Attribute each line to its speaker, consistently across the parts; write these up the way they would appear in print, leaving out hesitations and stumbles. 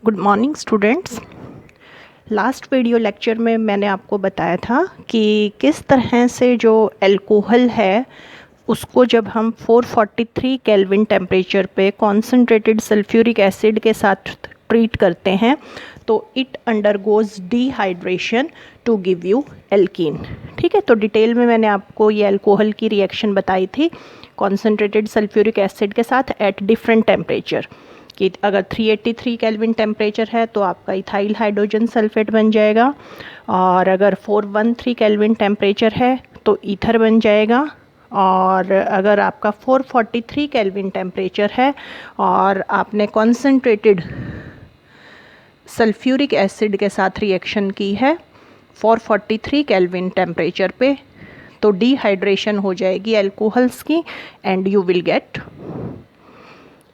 Speaker 1: Good morning students. Last video lecture में मैंने आपको बताया था कि किस तरह से जो अल्कोहल है उसको जब हम 443 केल्विन टेम्परेचर पे कॉन्सेंट्रेटेड सल्फ्यूरिक एसिड के साथ ट्रीट करते हैं तो it undergoes dehydration to give you alkene. ठीक है, तो डिटेल में मैंने आपको ये अल्कोहल की रिएक्शन बताई थी कॉन्सेंट्रेटेड सल्फ्यूरिक एसिड के साथ एट डिफरेंट टेम्परेचर कि अगर 383 केल्विन टेम्परेचर है तो आपका इथाइल हाइड्रोजन सल्फेट बन जाएगा, और अगर 413 केल्विन टेम्परेचर है तो ईथर बन जाएगा, और अगर आपका 443 केल्विन टेम्परेचर है और आपने कॉन्सेंट्रेटेड सल्फ्यूरिक एसिड के साथ रिएक्शन की है 443 केल्विन टेम्परेचर पे, तो डिहाइड्रेशन हो जाएगी अल्कोहल्स की and you will gate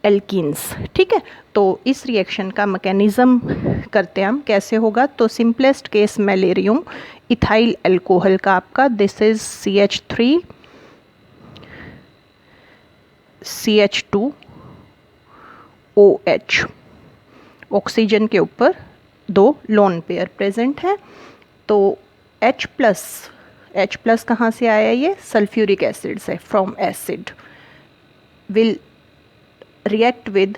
Speaker 1: alkenes. ठीक है, तो इस रिएक्शन का मैकेनिज्म करते हैं हम कैसे होगा। तो सिंपलेस्ट केस मैं ले रही हूँ इथाइल अल्कोहल का आपका, this is CH3 CH2 OH। Oxygen के ऊपर दो लोन पेयर प्रेजेंट है, तो H प्लस कहाँ से आया, ये सल्फ्यूरिक एसिड से, from acid will react with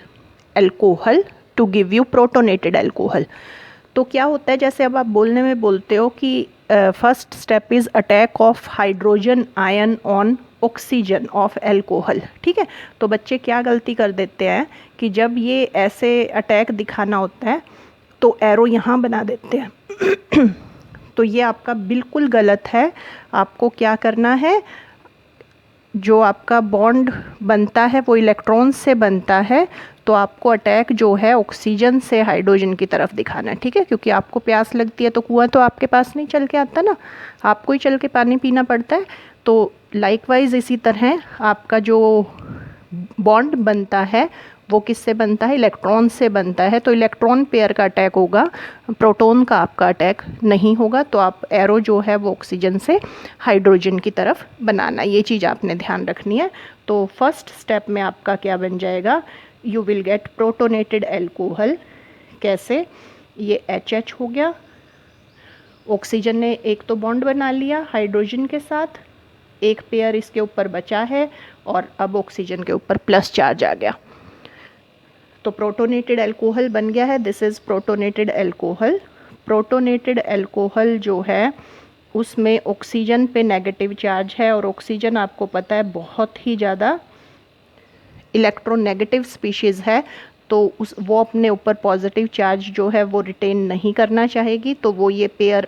Speaker 1: alcohol to give you protonated alcohol. तो क्या होता है, जैसे अब आप बोलने में बोलते हो कि first step is attack of hydrogen ion on oxygen of alcohol. ठीक है, तो बच्चे क्या गलती कर देते हैं कि जब ये ऐसे अटैक दिखाना होता है तो एरो यहाँ बना देते हैं तो ये आपका बिल्कुल गलत है। आपको क्या करना है, जो आपका बॉन्ड बनता है वो इलेक्ट्रॉन से बनता है, तो आपको अटैक जो है ऑक्सीजन से हाइड्रोजन की तरफ दिखाना है। ठीक है, क्योंकि आपको प्यास लगती है तो कुआं तो आपके पास नहीं चल के आता ना, आपको ही चल के पानी पीना पड़ता है। तो लाइकवाइज इसी तरह आपका जो बॉन्ड बनता है वो किससे बनता है, इलेक्ट्रॉन से बनता है। तो इलेक्ट्रॉन पेयर का अटैक होगा, प्रोटॉन का आपका अटैक नहीं होगा। तो आप एरो जो है वो ऑक्सीजन से हाइड्रोजन की तरफ बनाना, ये चीज़ आपने ध्यान रखनी है। तो फर्स्ट स्टेप में आपका क्या बन जाएगा, you will gate protonated alcohol. कैसे, ये HH हो गया, ऑक्सीजन ने एक तो बॉन्ड बना लिया हाइड्रोजन के साथ, एक पेयर इसके ऊपर बचा है और अब ऑक्सीजन के ऊपर प्लस चार्ज आ गया, तो प्रोटोनेटेड अल्कोहल बन गया है। This is protonated alcohol. Protonated alcohol जो है उसमें ऑक्सीजन पे नेगेटिव चार्ज है, और ऑक्सीजन आपको पता है बहुत ही ज़्यादा इलेक्ट्रोनेगेटिव स्पीशीज़ है, तो वो अपने ऊपर पॉजिटिव चार्ज जो है वो रिटेन नहीं करना चाहेगी, तो वो ये पेयर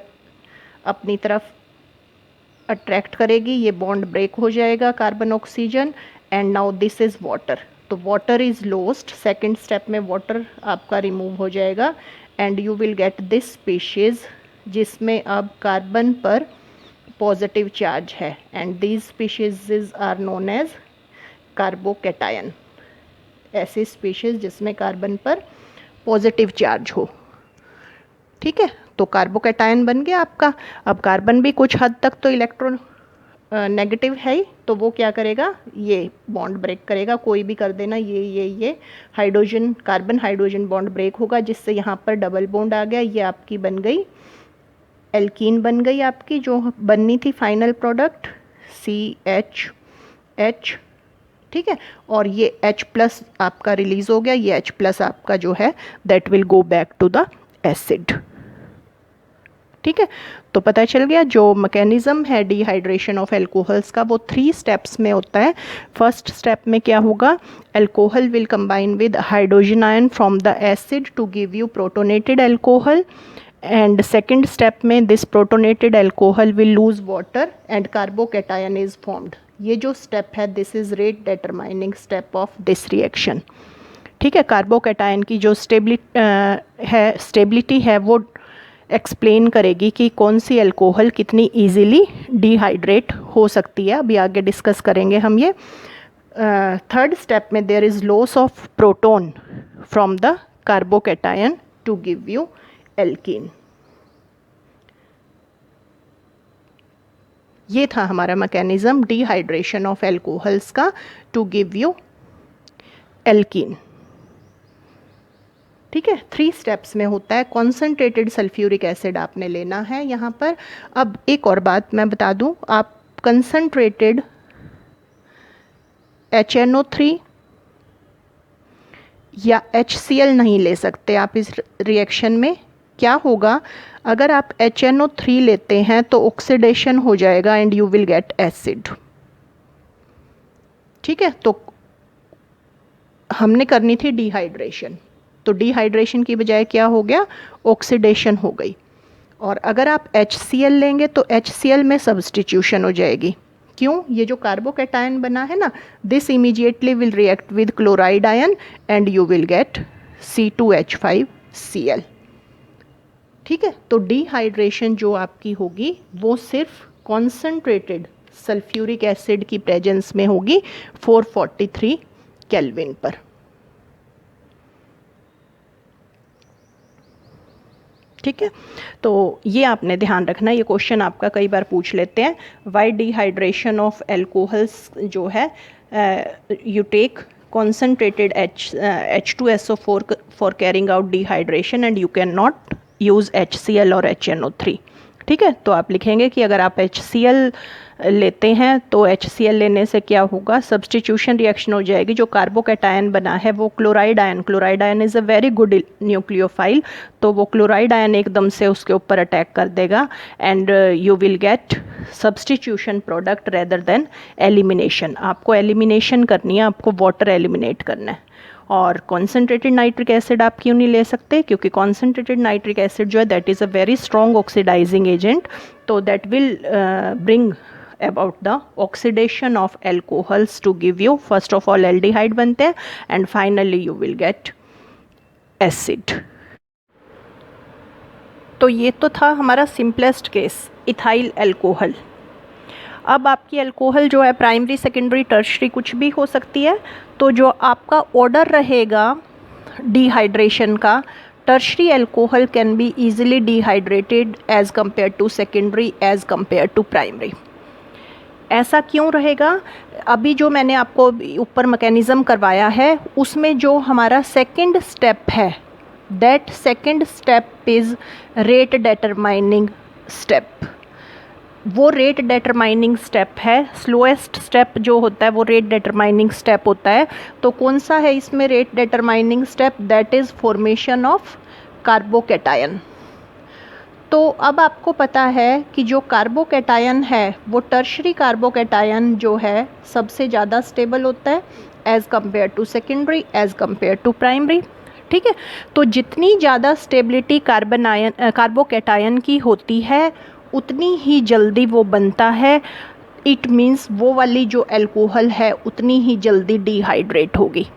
Speaker 1: अपनी तरफ अट्रैक्ट करेगी, ये बॉन्ड ब्रेक हो जाएगा carbon oxygen, and now this is water. तो water is lost, second step में वाटर आपका रिमूव हो जाएगा and you will get this species जिसमें अब कार्बन पर पॉजिटिव चार्ज है, and these species are known as carbocation. ऐसी स्पीशीज़ जिसमें कार्बन पर पॉजिटिव चार्ज हो। ठीक है, तो कार्बोकैटायन बन गया आपका। अब कार्बन भी कुछ हद तक तो इलेक्ट्रॉन नेगेटिव है ही, तो वो क्या करेगा, ये बॉन्ड ब्रेक करेगा, कोई भी कर देना, ये hydrogen carbon hydrogen bond break होगा, जिससे यहाँ पर डबल बॉन्ड आ गया, ये आपकी बन गई एल्कीन बन गई आपकी, जो बननी थी फाइनल प्रोडक्ट CH। ठीक है, और ये H प्लस आपका रिलीज हो गया, ये H प्लस आपका जो है that will go back to the acid. ठीक है, तो पता चल गया जो मैकेनिज्म है डिहाइड्रेशन ऑफ अल्कोहल्स का वो 3 स्टेप्स में होता है। फर्स्ट स्टेप में क्या होगा, alcohol will combine with hydrogen ion from the acid to give you protonated alcohol, and second step में this protonated alcohol will lose water and carbocation is formed. ये जो स्टेप है this is rate determining step of this reaction. ठीक है, carbocation की जो stability है वो एक्सप्लेन करेगी कि कौन सी अल्कोहल कितनी इजीली डिहाइड्रेट हो सकती है। अभी आगे डिस्कस करेंगे हम ये। थर्ड स्टेप में there is loss of proton from the carbocation to give you alkene. ये था हमारा मैकेनिज्म डिहाइड्रेशन ऑफ अल्कोहल्स का टू गिव यू एल्कीन। ठीक है, 3 स्टेप्स में होता है। कॉन्सेंट्रेटेड सल्फ्यूरिक एसिड आपने लेना है यहाँ पर। अब एक और बात मैं बता दूँ, आप कंसनट्रेटेड HNO3 या HCl नहीं ले सकते आप इस रिएक्शन में। क्या होगा, अगर आप HNO3 लेते हैं तो ऑक्सीडेशन हो जाएगा and you will gate acid. ठीक है, तो हमने करनी थी डिहाइड्रेशन, तो डिहाइड्रेशन की बजाय क्या हो गया, ऑक्सीडेशन हो गई। और अगर आप HCl लेंगे तो HCl में सब्सटीट्यूशन हो जाएगी। क्यों, ये जो कार्बोकैटायन बना है ना, this immediately will react with chloride ion and you will gate C2H5Cl। ठीक है, तो डिहाइड्रेशन जो आपकी होगी वो सिर्फ कॉन्सेंट्रेटेड सल्फ्यूरिक एसिड की प्रेजेंस में होगी 443 केल्विन पर। ठीक है, तो ये आपने ध्यान रखना, ये क्वेश्चन आपका कई बार पूछ लेते हैं। वाई डिहाइड्रेशन ऑफ एल्कोहल्स जो है, you take concentrated H2SO4 for carrying out dehydration and you cannot use HCl और HNO3। ठीक है, तो आप लिखेंगे कि अगर आप HCl लेते हैं तो HCl लेने से क्या होगा, सब्सटीट्यूशन रिएक्शन हो जाएगी। जो कार्बोकैटायन बना है वो chloride ion is a very good nucleophile, तो वो क्लोराइड आयन एकदम से उसके ऊपर अटैक कर देगा and you will gate substitution product rather than elimination. आपको एलिमिनेशन करनी है, आपको वाटर एलिमिनेट करना है। और कॉन्सेंट्रेटेड नाइट्रिक एसिड आप क्यों नहीं ले सकते, क्योंकि कॉन्सेंट्रेटेड नाइट्रिक एसिड जो है that is a very strong oxidising agent, तो that will bring about the oxidation of alcohols to give you first of all aldehyde बनते हैं and finally you will get acid। तो ये तो था हमारा सिंपलेस्ट केस, इथाइल अल्कोहल। अब आपकी अल्कोहल जो है प्राइमरी सेकेंडरी टर्शरी कुछ भी हो सकती है, तो जो आपका ऑर्डर रहेगा डिहाइड्रेशन का, tertiary alcohol can be easily dehydrated as compared to secondary as compared to primary। ऐसा क्यों रहेगा, अभी जो मैंने आपको ऊपर मैकेनिज़्म करवाया है उसमें जो हमारा सेकंड स्टेप है, that second step is rate determining step. वो रेट डिटरमाइनिंग स्टेप है, स्लोएस्ट स्टेप जो होता है वो रेट डिटरमाइनिंग स्टेप होता है। तो कौन सा है इसमें rate determining step, that is formation of carbocation. तो अब आपको पता है कि जो कार्बोकैटायन है वो टर्शरी कार्बोकैटायन जो है सबसे ज़्यादा स्टेबल होता है as compare to secondary, as compare to primary. ठीक है, तो जितनी ज़्यादा स्टेबिलिटी कार्बोकैटायन की होती है उतनी ही जल्दी वो बनता है। इट मीन्स वो वाली जो अल्कोहल है उतनी ही जल्दी डिहाइड्रेट होगी।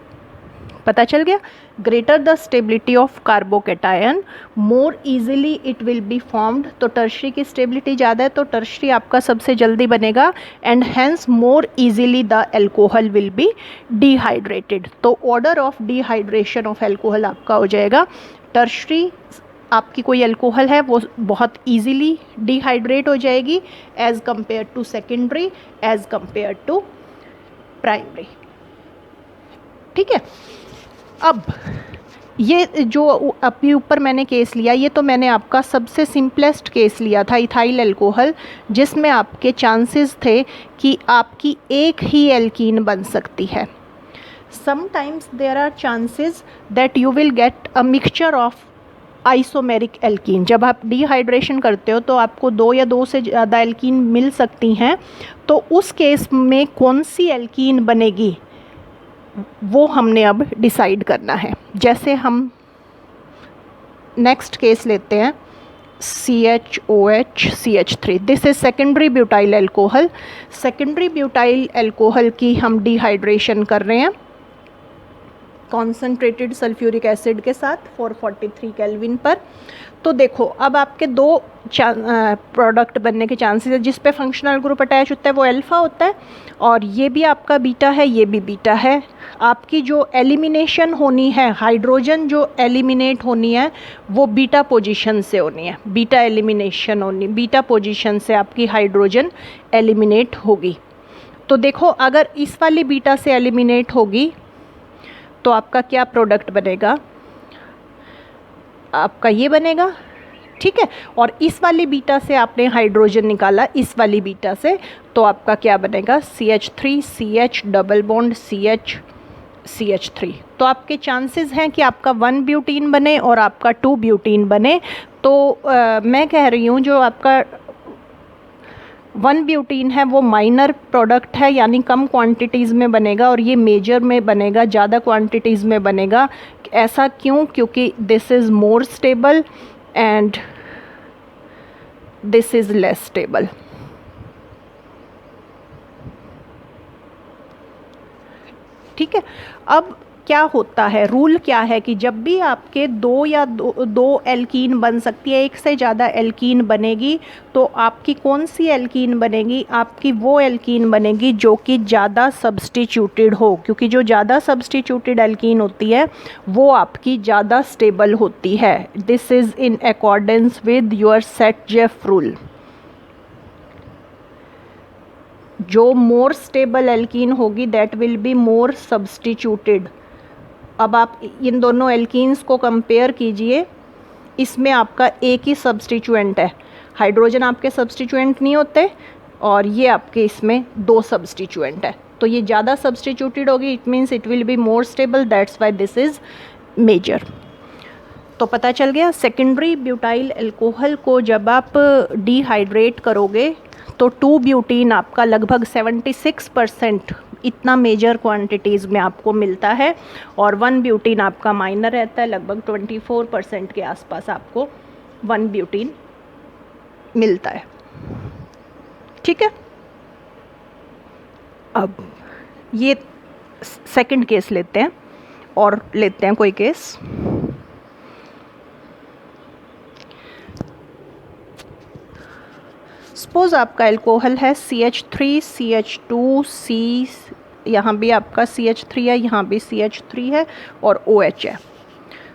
Speaker 1: पता चल गया, greater the stability of carbocation more easily it will be formed. तो टर्शरी की स्टेबिलिटी ज़्यादा है तो टर्शरी आपका सबसे जल्दी बनेगा and hence more easily the alcohol will be dehydrated. तो order of dehydration of alcohol आपका हो जाएगा, टर्शरी आपकी कोई अल्कोहल है वो बहुत इजीली डिहाइड्रेट हो जाएगी as compare to secondary, as compare to primary. ठीक है, अब ये जो अभी ऊपर मैंने केस लिया, ये तो मैंने आपका सबसे सिंपलेस्ट केस लिया था इथाइल अल्कोहल, जिसमें आपके चांसेस थे कि आपकी एक ही एल्कीन बन सकती है। Sometimes there are chances that you will get a mixture of isomeric alkene. जब आप डिहाइड्रेशन करते हो तो आपको 2 या 2 से ज़्यादा एल्कीन मिल सकती हैं, तो उस केस में कौन सी एल्कीन बनेगी वो हमने अब डिसाइड करना है। जैसे हम नेक्स्ट केस लेते हैं CHOH CH3, this is secondary butyl alcohol. Secondary butyl alcohol की हम डिहाइड्रेशन कर रहे हैं कॉन्सेंट्रेटेड सल्फ्यूरिक एसिड के साथ 443 केल्विन पर। तो देखो अब आपके 2 प्रोडक्ट बनने के चांसेस है। जिस पे फंक्शनल ग्रुप अटैच होता है वो अल्फ़ा होता है और ये भी आपका बीटा है, ये भी बीटा है। आपकी जो एलिमिनेशन होनी है, हाइड्रोजन जो एलिमिनेट होनी है वो बीटा पोजीशन से होनी है, बीटा एलिमिनेशन होनी, बीटा पोजीशन से आपकी हाइड्रोजन एलिमिनेट होगी। तो देखो अगर इस वाली बीटा से एलिमिनेट होगी तो आपका क्या प्रोडक्ट बनेगा, आपका ये बनेगा, ठीक है। और इस वाली बीटा से आपने हाइड्रोजन निकाला, इस वाली बीटा से, तो आपका क्या बनेगा, CH3 CH double bond CH CH3। तो आपके चांसेस हैं कि आपका 1 ब्यूटीन बने और आपका 2 ब्यूटीन बने। तो मैं कह रही हूँ जो आपका 1 ब्यूटीन है वो माइनर प्रोडक्ट है, यानी कम क्वांटिटीज़ में बनेगा, और ये मेजर में बनेगा, ज़्यादा क्वांटिटीज़ में बनेगा। ऐसा क्यों? क्योंकि this is more stable and this is less stable. ठीक है। अब क्या होता है, रूल क्या है कि जब भी आपके दो एल्कीन बन सकती है, एक से ज़्यादा एल्कीन बनेगी, तो आपकी कौन सी एल्कीन बनेगी, आपकी वो एल्कीन बनेगी जो कि ज़्यादा सब्सटीट्यूटेड हो, क्योंकि जो ज़्यादा सब्सटीट्यूटेड एल्कीन होती है वो आपकी ज़्यादा स्टेबल होती है। This is in accordance with your set-Jeff rule. जो मोर स्टेबल एल्कीन होगी that will be more substituted. अब आप इन दोनों एल्कीन्स को कंपेयर कीजिए, इसमें आपका एक ही सब्सटीट्यूएंट है, हाइड्रोजन आपके सब्सटीट्यूएंट नहीं होते, और ये आपके इसमें 2 सब्सटीट्यूएंट है, तो ये ज़्यादा सब्सटीट्यूटेड होगी, it means it will be more stable, that's why this is major. तो पता चल गया, सेकेंडरी ब्यूटाइल अल्कोहल को जब आप डिहाइड्रेट करोगे तो 2 ब्यूटीन आपका लगभग 76% इतना मेजर क्वांटिटीज़ में आपको मिलता है, और 1 ब्यूटीन आपका माइनर रहता है, लगभग 24% के आसपास आपको 1 ब्यूटीन मिलता है। ठीक है। अब ये सेकंड केस लेते हैं, और लेते हैं कोई केस। सपोज आपका अल्कोहल है CH3 CH2 C, यहाँ भी आपका CH3 है, यहाँ भी CH3 है, और OH है,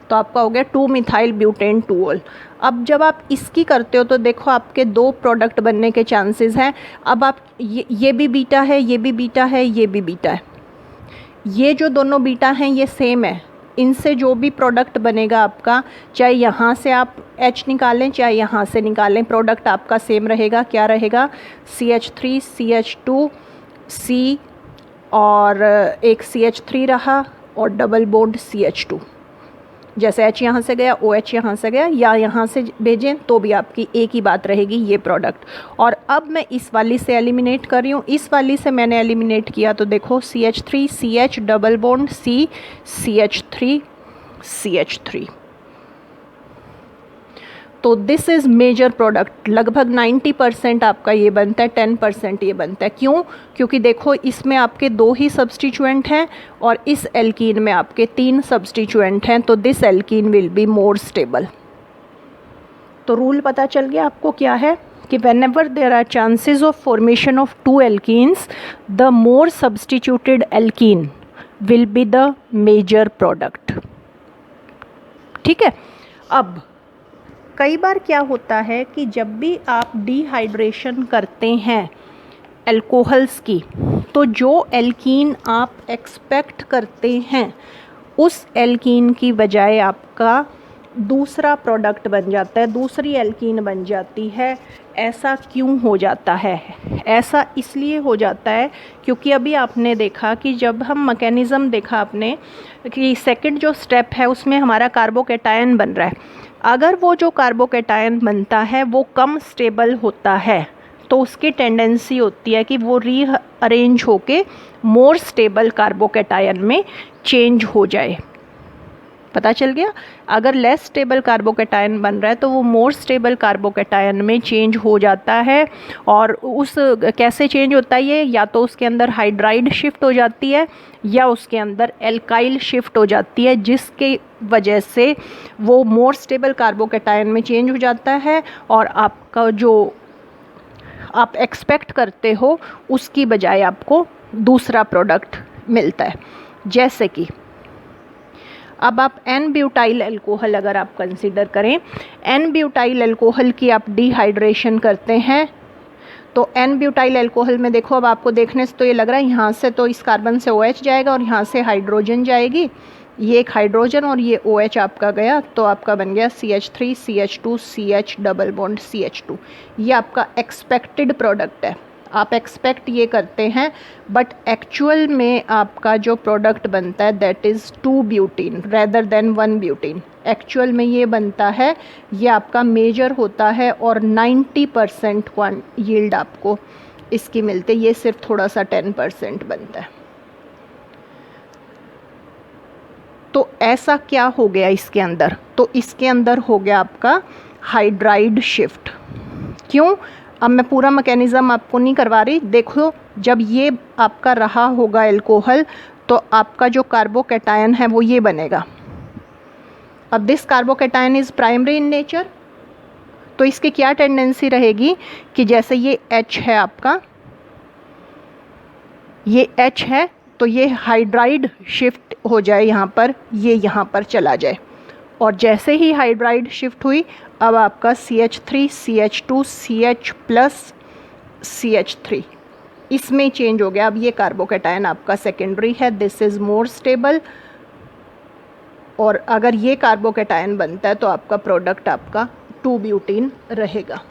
Speaker 1: तो आपका हो गया 2 मिथाइल ब्यूटेन 2ऑल। अब जब आप इसकी करते हो तो देखो आपके 2 प्रोडक्ट बनने के चांसेस हैं। अब आप ये भी बीटा है, ये भी बीटा है, ये भी बीटा है, ये जो दोनों बीटा हैं ये सेम है, इनसे जो भी प्रोडक्ट बनेगा आपका, चाहे यहाँ से आप H निकालें चाहे यहाँ से निकालें, प्रोडक्ट आपका सेम रहेगा। क्या रहेगा, CH3 CH2 C, और एक CH3 रहा, और डबल बॉन्ड CH2, जैसे H यहाँ से गया OH यहाँ से गया, या यहाँ से भेजें तो भी आपकी एक ही बात रहेगी, ये प्रोडक्ट। और अब मैं इस वाली से एलिमिनेट कर रही हूँ, इस वाली से मैंने एलिमिनेट किया तो देखो CH3 CH double bond C CH3 CH3, तो दिस इज़ मेजर प्रोडक्ट। लगभग 90% आपका ये बनता है, 10% ये बनता है। क्यों? क्योंकि देखो इसमें आपके 2 ही सब्सटीट्यूएंट हैं, और इस एल्कीन में आपके 3 सब्सटीट्यूएंट हैं, तो this alkene will be more stable. तो रूल पता चल गया आपको क्या है कि whenever there are chances of formation of 2 alkenes, the more substituted alkene will be the major product। ठीक है। अब कई बार क्या होता है कि जब भी आप डिहाइड्रेशन करते हैं अल्कोहल्स की, तो जो एल्कीन आप एक्सपेक्ट करते हैं उस एल्कीन की बजाय आपका दूसरा प्रोडक्ट बन जाता है, दूसरी एल्कीन बन जाती है। ऐसा क्यों हो जाता है? ऐसा इसलिए हो जाता है क्योंकि अभी आपने देखा कि जब हम मैकेनिज़्म देखा आपने कि सेकंड जो स्टेप है उसमें हमारा कार्बोकैटायन बन रहा है। अगर वो जो कार्बोकैटायन बनता है वो कम स्टेबल होता है तो उसकी टेंडेंसी होती है कि वो रीअरेंज होके मोर स्टेबल कार्बोकैटायन में चेंज हो जाए। पता चल गया? अगर लेस स्टेबल कार्बोकैटायन बन रहा है तो वो मोर स्टेबल कार्बोकैटायन में चेंज हो जाता है। और उस कैसे चेंज होता है ये? या तो उसके अंदर हाइड्राइड शिफ्ट हो जाती है या उसके अंदर एल्काइल शिफ्ट हो जाती है, जिसके वजह से वो मोर स्टेबल कार्बोकैटायन में चेंज हो जाता है और आपका जो आप एक्सपेक्ट करते हो उसकी बजाय आपको दूसरा प्रोडक्ट मिलता है। जैसे कि अब आप एन ब्यूटाइल अल्कोहल अगर आप कंसीडर करें, एन ब्यूटाइल अल्कोहल की आप डिहाइड्रेशन करते हैं तो एन ब्यूटाइल एल्कोहल में देखो, अब आपको देखने से तो ये लग रहा है यहाँ से तो इस कार्बन से OH जाएगा और यहाँ से हाइड्रोजन जाएगी, ये एक हाइड्रोजन और ये OH आपका गया, तो आपका बन गया CH3 CH2 CH double bond CH2। ये आपका एक्सपेक्टेड प्रोडक्ट है, आप एक्सपेक्ट ये करते हैं, बट एक्चुअल में आपका जो प्रोडक्ट बनता है that is 2 butene rather than 1 butene. Actual में ये बनता है, ये आपका मेजर होता है और 90% यील्ड आपको इसकी मिलती है, ये सिर्फ थोड़ा सा 10% बनता है। तो ऐसा क्या हो गया इसके अंदर, तो इसके अंदर हो गया आपका हाइड्राइड शिफ्ट। क्यों? अब मैं पूरा मैकेनिज़्म आपको नहीं करवा रही, देखो जब ये आपका रहा होगा एल्कोहल तो आपका जो कार्बोकैटायन है वो ये बनेगा। अब this carbocation is primary in nature, तो इसकी क्या टेंडेंसी रहेगी कि जैसे ये H है आपका, ये H है तो ये हाइड्राइड शिफ्ट हो जाए यहाँ पर, ये यहाँ पर चला जाए, और जैसे ही हाइड्राइड शिफ्ट हुई अब आपका CH3 CH2 CH plus CH3 इसमें चेंज हो गया। अब ये कार्बोकैटायन आपका सेकेंडरी है, दिस इज़ मोर स्टेबल, और अगर ये कार्बोकैटायन बनता है तो आपका प्रोडक्ट आपका 2 ब्यूटीन रहेगा।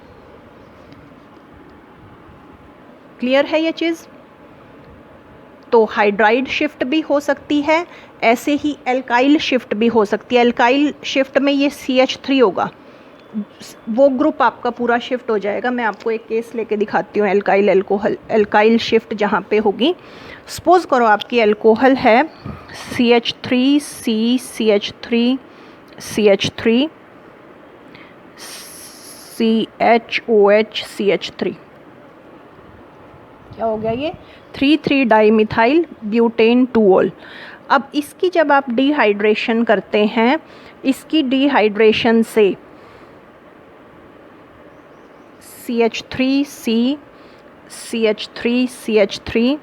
Speaker 1: क्लियर है ये चीज़? तो हाइड्राइड शिफ्ट भी हो सकती है, ऐसे ही एल्काइल शिफ्ट भी हो सकती है। एल्काइल शिफ्ट में ये CH3 होगा, वो ग्रुप आपका पूरा शिफ्ट हो जाएगा। मैं आपको एक केस लेके दिखाती हूँ एल्काइल एल्कोहल, एल्काइल शिफ्ट जहाँ पे होगी। सपोज करो आपकी एल्कोहल है CH3 C CH3 CH3 CHOH CH3, क्या हो गया ये 3,3 डाइमिथाइल ब्यूटेन 2-ऑल। अब इसकी जब आप डिहाइड्रेशन करते हैं, इसकी डिहाइड्रेशन से CH3C CH3 CH3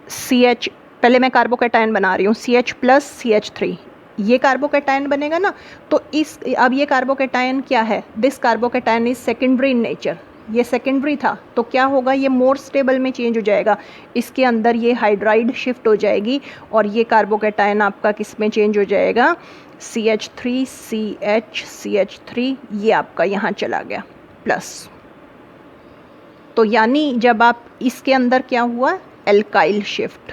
Speaker 1: CH, पहले मैं कार्बोकैटायन बना रही हूँ, CH प्लस CH3, ये कार्बोकैटायन बनेगा ना। तो इस अब ये कार्बोकैटायन क्या है, this carbocation is secondary in nature, ये सेकेंडरी था, तो क्या होगा ये मोर स्टेबल में चेंज हो जाएगा, इसके अंदर ये हाइड्राइड शिफ्ट हो जाएगी और ये कार्बोकैटायन आपका किस में चेंज हो जाएगा, CH3 CH CH3, ये आपका यहाँ चला गया प्लस। तो यानी जब आप इसके अंदर क्या हुआ, एल्काइल शिफ्ट।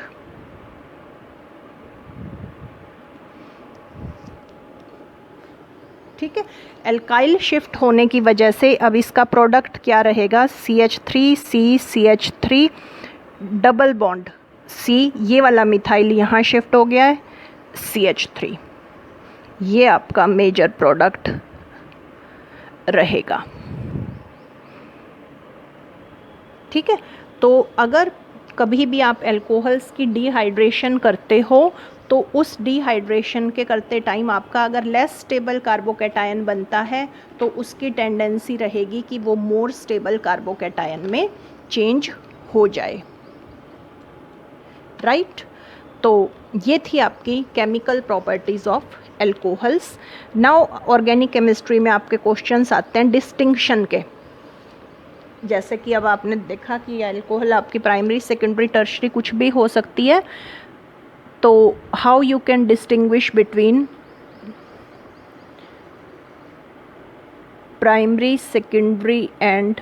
Speaker 1: ठीक है, एल्काइल शिफ्ट होने की वजह से अब इसका प्रोडक्ट क्या रहेगा, CH3C CH3 double bond C, ये वाला मिथाइल यहाँ शिफ्ट हो गया है CH3, ये आपका मेजर प्रोडक्ट रहेगा। ठीक है, तो अगर कभी भी आप अल्कोहल्स की डिहाइड्रेशन करते हो तो उस डिहाइड्रेशन के करते टाइम आपका अगर लेस स्टेबल कार्बोकैटायन बनता है तो उसकी टेंडेंसी रहेगी कि वो मोर स्टेबल कार्बोकैटायन में चेंज हो जाए। राइट, तो ये थी आपकी chemical properties of alcohols. Now organic chemistry में आपके क्वेश्चंस आते हैं डिस्टिंक्शन के, जैसे कि अब आपने देखा कि अल्कोहल आपकी प्राइमरी सेकेंडरी टर्शरी कुछ भी हो सकती है, तो how you can distinguish between primary secondary and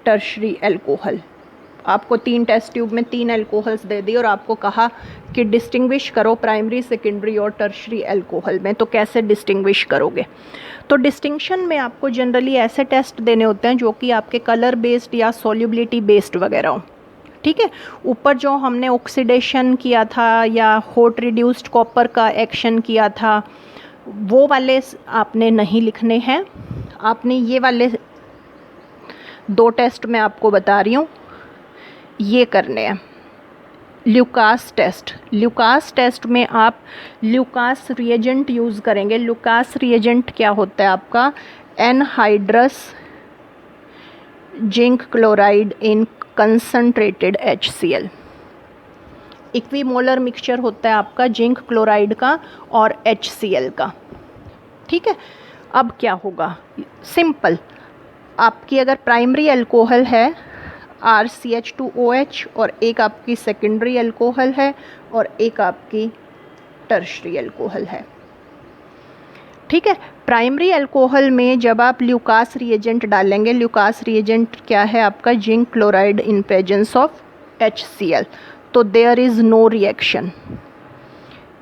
Speaker 1: tertiary alcohol. आपको 3 टेस्ट ट्यूब में 3 अल्कोहल्स दे दी और आपको कहा कि डिस्टिंग्विश करो प्राइमरी सेकेंडरी और टर्शरी अल्कोहल में, तो कैसे डिस्टिंग्विश करोगे। तो डिस्टिंक्शन में आपको जनरली ऐसे टेस्ट देने होते हैं जो कि आपके कलर बेस्ड या सॉल्युबिलिटी बेस्ड वगैरह हो। ठीक है, ऊपर जो हमने ऑक्सीडेशन किया था या हॉट रिड्यूस्ड कॉपर का एक्शन किया था वो वाले आपने नहीं लिखने हैं, आपने ये वाले 2 टेस्ट मैं आपको बता रही हूँ ये करने हैं। ल्यूकास टेस्ट, ल्यूकास टेस्ट में आप ल्यूकास रिएजेंट यूज़ करेंगे। ल्यूकास रिएजेंट क्या होता है आपका, anhydrous zinc chloride in concentrated HCl। Equimolar mixture होता है आपका जिंक क्लोराइड का और HCl का। ठीक है, अब क्या होगा, सिंपल, आपकी अगर प्राइमरी अल्कोहल है RCH2OH और एक आपकी सेकेंडरी अल्कोहल है और एक आपकी टर्शरी अल्कोहल है। ठीक है, प्राइमरी अल्कोहल में जब आप ल्यूकास रिएजेंट डालेंगे, ल्यूकास रिएजेंट क्या है आपका, zinc chloride in presence of HCl, तो देयर इज़ नो रिएक्शन।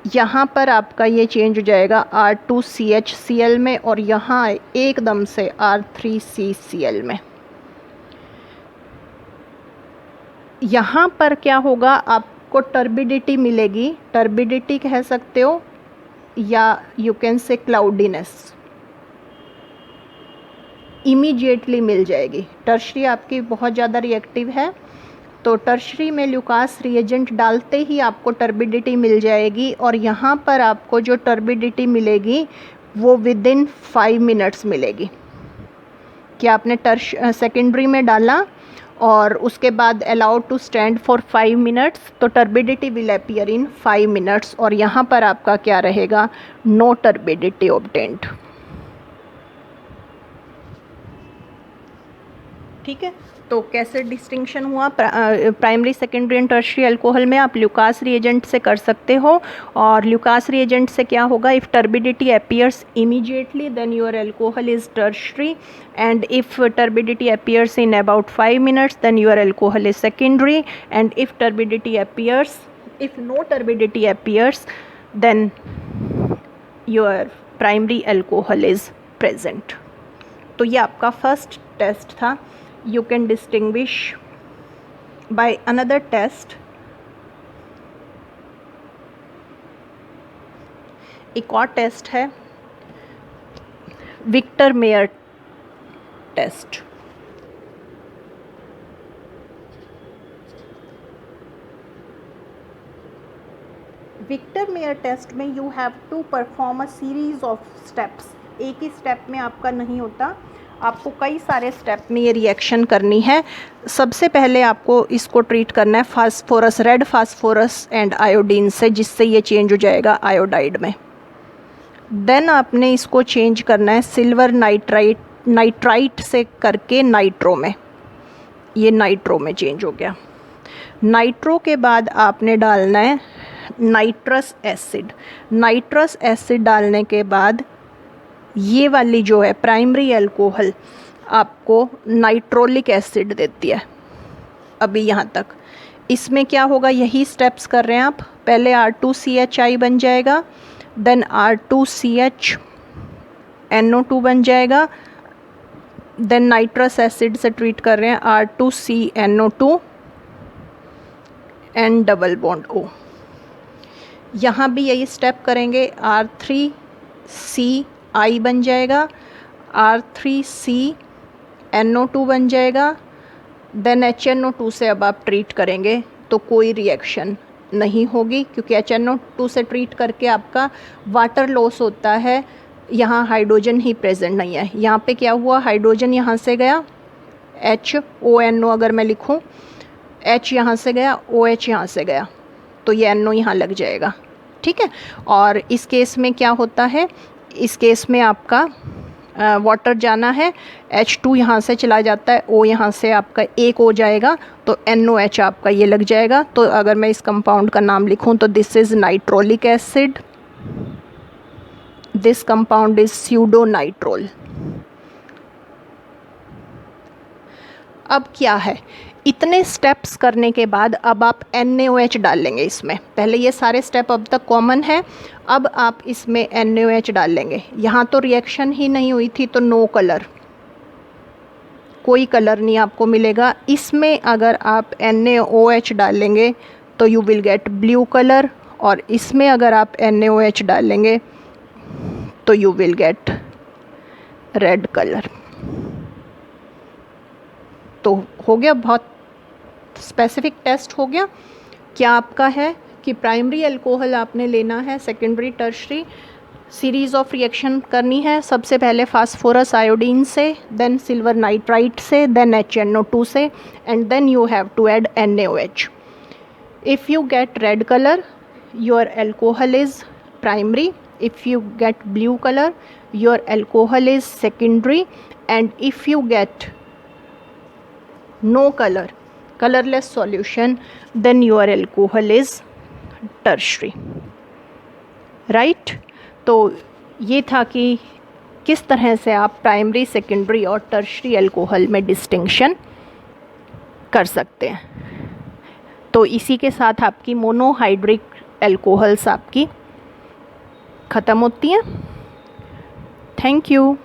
Speaker 1: यहाँ पर आपका ये चेंज हो जाएगा R2CHCl में और यहाँ एकदम से R3CCl में। यहाँ पर क्या होगा, आपको टर्बिडिटी मिलेगी, टर्बिडिटी कह सकते हो या you can say cloudiness, immediately मिल जाएगी। टर्शरी आपकी बहुत ज़्यादा रिएक्टिव है, तो टर्शरी में ल्यूकास रिएजेंट डालते ही आपको टर्बिडिटी मिल जाएगी और यहाँ पर आपको जो टर्बिडिटी मिलेगी वो विद इन 5 मिनट्स मिलेगी। कि आपने सेकेंडरी में डाला और उसके बाद allowed to stand for 5 minutes, तो turbidity will appear in 5 minutes और यहाँ पर आपका क्या रहेगा, नो टर्बिडिटी ऑब्टेन्ड। ठीक है, तो कैसे डिस्टिंक्शन हुआ primary secondary and tertiary alcohol में, आप ल्यूकास रिएजेंट से कर सकते हो। और ल्यूकास रिएजेंट से क्या होगा, if turbidity appears immediately then your alcohol is tertiary, and if turbidity appears in about 5 minutes then your alcohol is secondary, and if turbidity appears, if no turbidity appears then your primary alcohol is present. तो ये आपका first test था। You can distinguish by another test। एक और test है Victor Meyer test. Victor Meyer test में you have to perform a series of steps. एक ही स्टेप में आपका नहीं होता, आपको कई सारे स्टेप में ये रिएक्शन करनी है। सबसे पहले आपको इसको ट्रीट करना है phosphorus, red phosphorus and iodine से, जिससे ये चेंज हो जाएगा आयोडाइड में। देन आपने इसको चेंज करना है सिल्वर नाइट्राइट से करके नाइट्रो में, ये नाइट्रो में चेंज हो गया। नाइट्रो के बाद आपने डालना है नाइट्रस एसिड। नाइट्रस एसिड डालने के बाद ये वाली जो है प्राइमरी अल्कोहल आपको नाइट्रोलिक एसिड देती है। अभी यहाँ तक इसमें क्या होगा, यही स्टेप्स कर रहे हैं आप। पहले R2CHI बन जाएगा, देन R2CHNO2 बन जाएगा, देन नाइट्रस एसिड से ट्रीट कर रहे हैं R2CNO2 and double bond O। यहाँ भी यही स्टेप करेंगे, R3CI बन जाएगा, R3CNO2 बन जाएगा, देन HNO2 से अब आप ट्रीट करेंगे तो कोई रिएक्शन नहीं होगी, क्योंकि HNO2 से ट्रीट करके आपका वाटर लॉस होता है, यहाँ हाइड्रोजन ही प्रेजेंट नहीं है। यहाँ पे क्या हुआ, हाइड्रोजन यहाँ से गया, HONO अगर मैं लिखूँ, H यहाँ से गया, OH यहाँ से गया, तो ये NO यहाँ लग जाएगा। ठीक है, और इस केस में क्या होता है, इस केस में आपका वाटर जाना है, H2 यहाँ से चला जाता है, O यहाँ से आपका एक हो जाएगा, तो NOH आपका ये लग जाएगा। तो अगर मैं इस कंपाउंड का नाम लिखूँ तो this is nitrolic acid, this compound is pseudonitrole. अब क्या है, इतने स्टेप्स करने के बाद अब आप NaOH डाल लेंगे इसमें। पहले ये सारे स्टेप अब तक कॉमन है, अब आप इसमें NaOH डाल लेंगे। यहाँ तो रिएक्शन ही नहीं हुई थी तो नो कलर, कोई कलर नहीं आपको मिलेगा। इसमें अगर आप NaOH डालेंगे तो you will gate blue colour, और इसमें अगर आप NaOH डालेंगे तो you will gate red colour. तो हो गया, बहुत स्पेसिफिक टेस्ट हो गया। क्या आपका है कि प्राइमरी अल्कोहल आपने लेना है, secondary tertiary series of reaction करनी है। सबसे पहले फास्फोरस आयोडीन से, देन सिल्वर नाइट्राइट से, देन HNO2 से, and then you have to add NaOH। If you get red colour your alcohol is primary, if you get blue color your alcohol is secondary, and if you get no color, colorless solution, then your alcohol is tertiary, right? तो ये था कि किस तरह से आप primary, secondary और tertiary alcohol में डिस्टिंक्शन कर सकते हैं। तो इसी के साथ आपकी मोनोहाइड्रिक अल्कोहल्स आपकी ख़त्म होती हैं। Thank you.